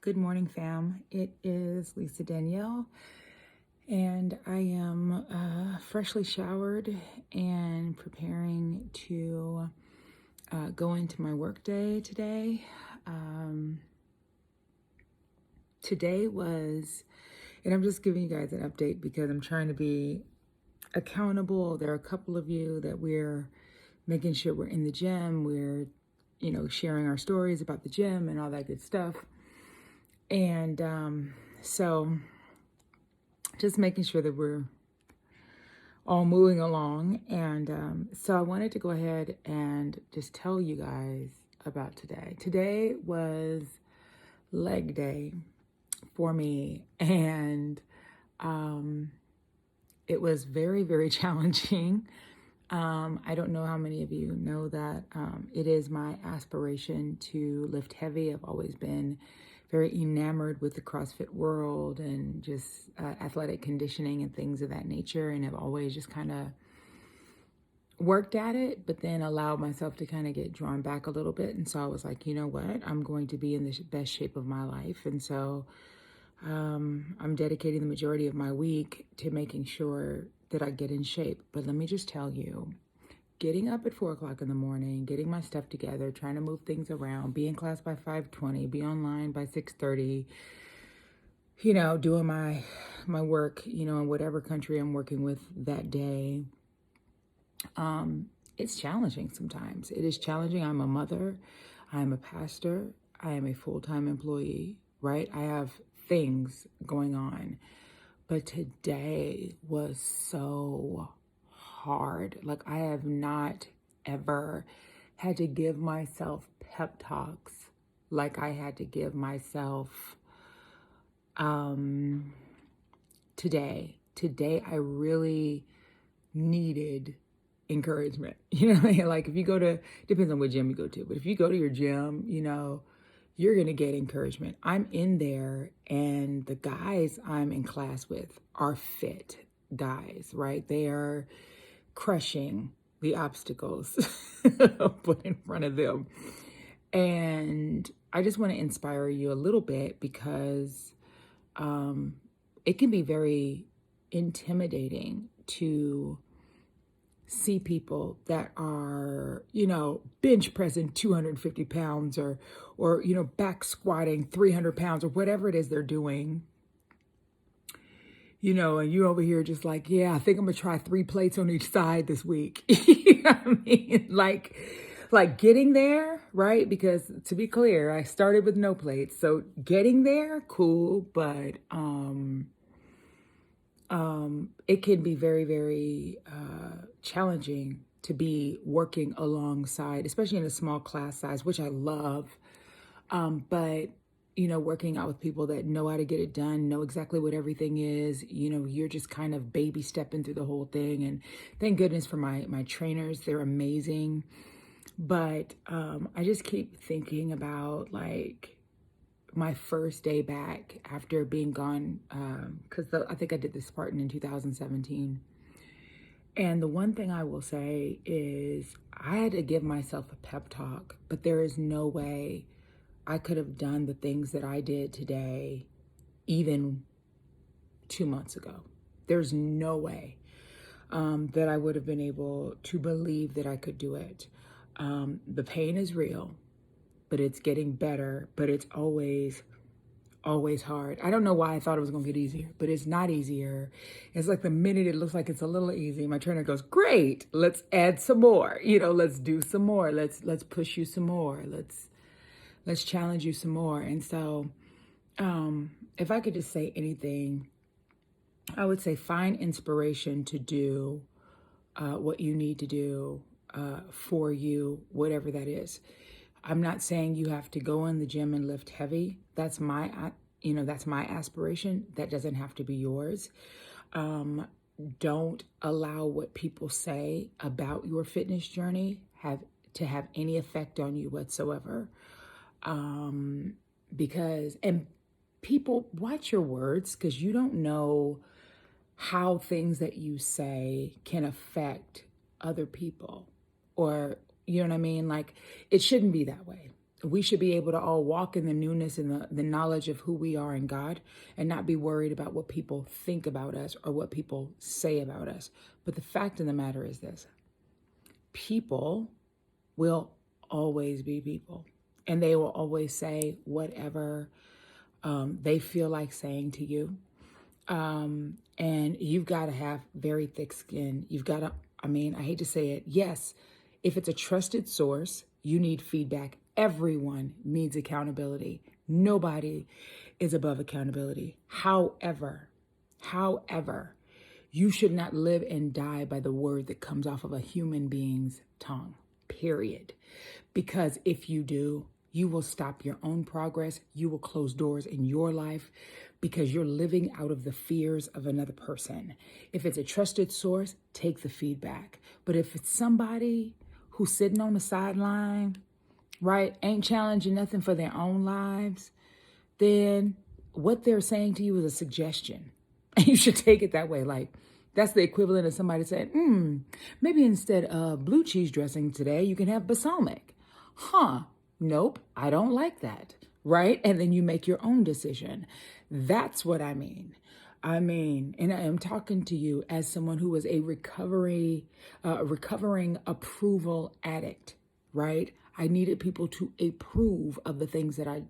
Good morning, fam. It is Lisa Danielle, and I am freshly showered and preparing to go into my work day today. Today was, and I'm just giving you guys an update because I'm trying to be accountable. There are a couple of you that we're making sure we're in the gym. We're, sharing our stories about the gym and all that good stuff. And so just making sure that we're all moving along. And so I wanted to go ahead and just tell you guys about today. Today was leg day for me. And it was very, very challenging. I don't know how many of you know that it is my aspiration to lift heavy. I've always been very enamored with the CrossFit world and just athletic conditioning and things of that nature. And I've always just kind of worked at it, but then allowed myself to kind of get drawn back a little bit. And so I was like, you know what? I'm going to be in the best shape of my life. And so I'm dedicating the majority of my week to making sure that I get in shape. But let me just tell you, getting up at 4 o'clock in the morning, getting my stuff together, trying to move things around, be in class by 5:20, be online by 6:30, doing my work, in whatever country I'm working with that day. It's challenging sometimes. It is challenging. I'm a mother. I'm a pastor. I am a full-time employee, right? I have things going on. But today was so hard. Like, I have not ever had to give myself pep talks like I had to give myself today. Today, I really needed encouragement. You know what I mean? Like, if you go to, depends on what gym you go to, but if you go to your gym, you're going to get encouragement. I'm in there, and the guys I'm in class with are fit guys, right? They are crushing the obstacles put in front of them. And I just want to inspire you a little bit because it can be very intimidating to see people that are, bench pressing 250 pounds or, back squatting 300 pounds or whatever it is they're doing, and you over here just like, yeah, I think I'm gonna try 3 plates on each side this week. You know what I mean? Like getting there, right? Because to be clear, I started with no plates. So getting there, cool. But, it can be very, very challenging to be working alongside, especially in a small class size, which I love. But, working out with people that know how to get it done, know exactly what everything is, you're just kind of baby stepping through the whole thing. And thank goodness for my trainers. They're amazing. But I just keep thinking about like my first day back after being gone, because I think I did this Spartan in 2017. And the one thing I will say is I had to give myself a pep talk, but there is no way I could have done the things that I did today, even 2 months ago. There's no way that I would have been able to believe that I could do it. The pain is real, but it's getting better, but it's always hard. I don't know why I thought it was going to get easier, but it's not easier. It's like the minute it looks like it's a little easy, my trainer goes, great, let's add some more, let's do some more. Let's push you some more. Let's challenge you some more. And so, if I could just say anything, I would say find inspiration to do what you need to do for you, whatever that is. I'm not saying you have to go in the gym and lift heavy. That's my aspiration. That doesn't have to be yours. Don't allow what people say about your fitness journey have any effect on you whatsoever. Because people, watch your words, because you don't know how things that you say can affect other people, or you know what I mean? Like, it shouldn't be that way. We should be able to all walk in the newness and the knowledge of who we are in God and not be worried about what people think about us or what people say about us. But the fact of the matter is this: people will always be people, and they will always say whatever they feel like saying to you. And you've got to have very thick skin. You've got to, I mean, I hate to say it. Yes, if it's a trusted source, you need feedback. Everyone needs accountability. Nobody is above accountability. However, you should not live and die by the word that comes off of a human being's tongue, period. Because if you do, you will stop your own progress. You will close doors in your life because you're living out of the fears of another person. If it's a trusted source, take the feedback. But if it's somebody who's sitting on the sideline, right, ain't challenging nothing for their own lives, then what they're saying to you is a suggestion. And you should take it that way. Like, that's the equivalent of somebody saying, maybe instead of blue cheese dressing today, you can have balsamic. Nope, I don't like that, right? And then you make your own decision. That's what I mean. And I am talking to you as someone who was a recovering approval addict, right? I needed people to approve of the things that I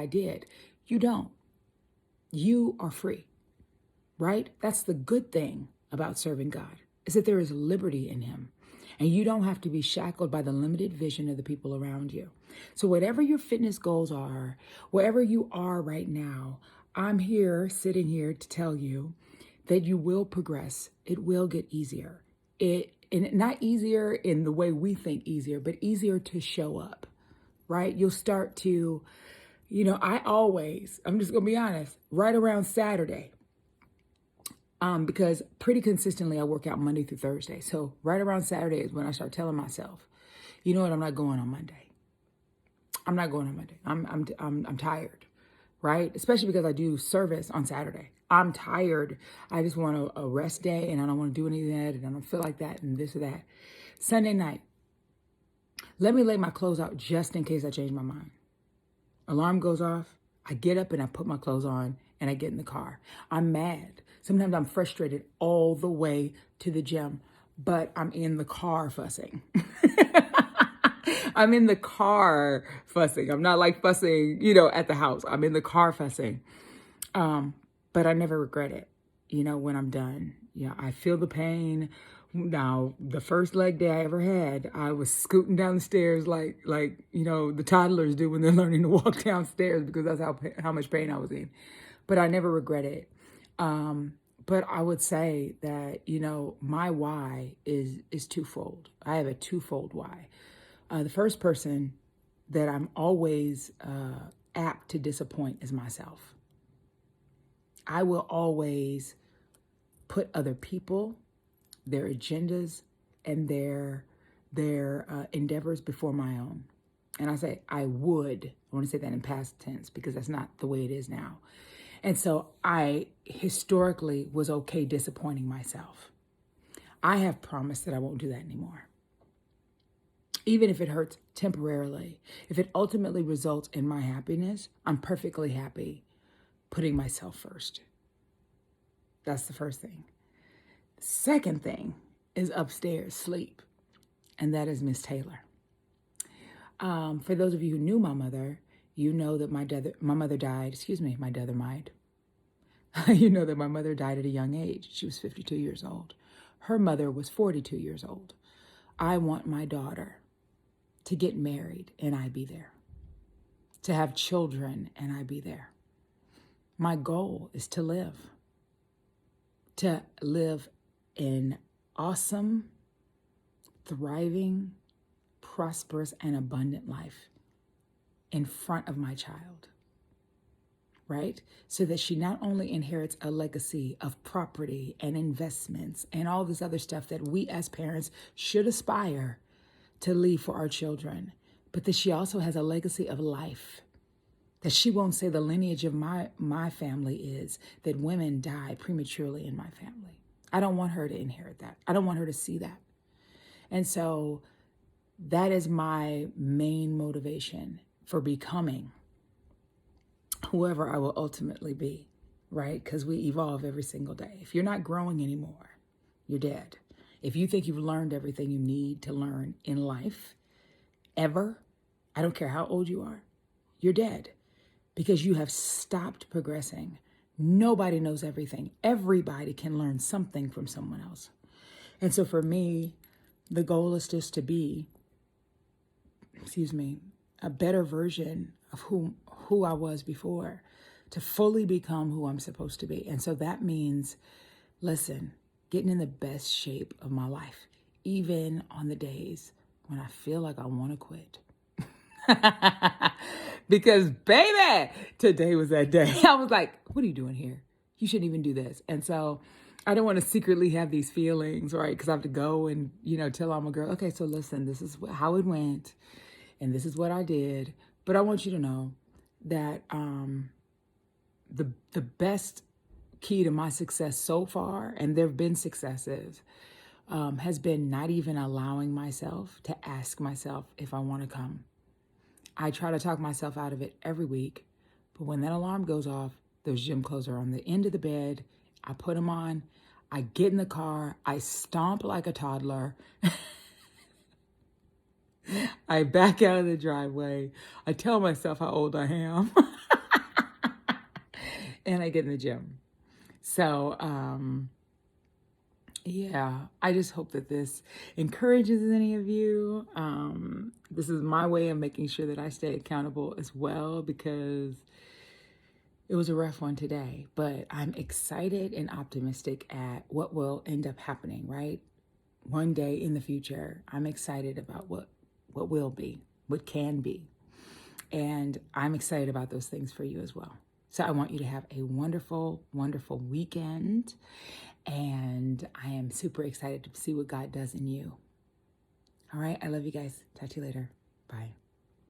did. You don't. You are free, right? That's the good thing about serving God, is that there is liberty in him. And you don't have to be shackled by the limited vision of the people around you. So whatever your fitness goals are, wherever you are right now, I'm sitting here to tell you that you will progress. It will get easier. And not easier in the way we think easier, but easier to show up, right? You'll start to, I'm just going to be honest, right around Saturday, because pretty consistently I work out Monday through Thursday. So right around Saturday is when I start telling myself, you know what, I'm not going on Monday. I'm not going on Monday. I'm tired, right? Especially because I do service on Saturday. I'm tired. I just want a rest day, and I don't want to do any of that, and I don't feel like that, and this or that. Sunday night, let me lay my clothes out just in case I change my mind. Alarm goes off. I get up and I put my clothes on and I get in the car. I'm mad. Sometimes I'm frustrated all the way to the gym, but I'm in the car fussing. I'm in the car fussing. I'm not like fussing, at the house. I'm in the car fussing. But I never regret it, when I'm done. I feel the pain. Now, the first leg day I ever had, I was scooting down the stairs like the toddlers do when they're learning to walk downstairs, because that's how much pain I was in. But I never regret it. But I would say that, my why is twofold. I have a twofold why. The first person that I'm always apt to disappoint is myself. I will always put other people, their agendas, and their endeavors before my own. And I want to say that in past tense because that's not the way it is now. And so I historically was okay disappointing myself. I have promised that I won't do that anymore. Even if it hurts temporarily, if it ultimately results in my happiness, I'm perfectly happy putting myself first. That's the first thing. The second thing is upstairs, sleep. And that is Miss Taylor. For those of you who knew my mother, you know that my mother died. My mother might. You know that my mother died at a young age. She was 52 years old. Her mother was 42 years old. I want my daughter to get married and I be there. To have children and I be there. My goal is to live an awesome, thriving, prosperous, and abundant life in front of my child, right? So that she not only inherits a legacy of property and investments and all this other stuff that we as parents should aspire to leave for our children, but that she also has a legacy of life. That she won't say the lineage of my family is that women die prematurely in my family. I don't want her to inherit that. I don't want her to see that. And so That is my main motivation for becoming whoever I will ultimately be, right? Because we evolve every single day. If you're not growing anymore, you're dead. If you think you've learned everything you need to learn in life, ever, I don't care how old you are, you're dead because you have stopped progressing. Nobody knows everything. Everybody can learn something from someone else. And so for me, the goal is just to be, a better version of who I was before, to fully become who I'm supposed to be. And so that means, listen, getting in the best shape of my life, even on the days when I feel like I want to quit. Because baby, today was that day. I was like, what are you doing here? You shouldn't even do this. And so I don't want to secretly have these feelings, right? Because I have to go and, tell all my girl, okay, so listen, this is how it went. And this is what I did. But I want you to know that the best key to my success so far, and there have been successes, has been not even allowing myself to ask myself if I want to come. I try to talk myself out of it every week, but when that alarm goes off, those gym clothes are on the end of the bed. I put them on. I get in the car. I stomp like a toddler. I back out of the driveway. I tell myself how old I am. And I get in the gym. So, yeah, I just hope that this encourages any of you. This is my way of making sure that I stay accountable as well, because it was a rough one today, but I'm excited and optimistic at what will end up happening, right? One day in the future, I'm excited about what will be, what can be. And I'm excited about those things for you as well. So I want you to have a wonderful, wonderful weekend. And I am super excited to see what God does in you. All right. I love you guys. Talk to you later. Bye.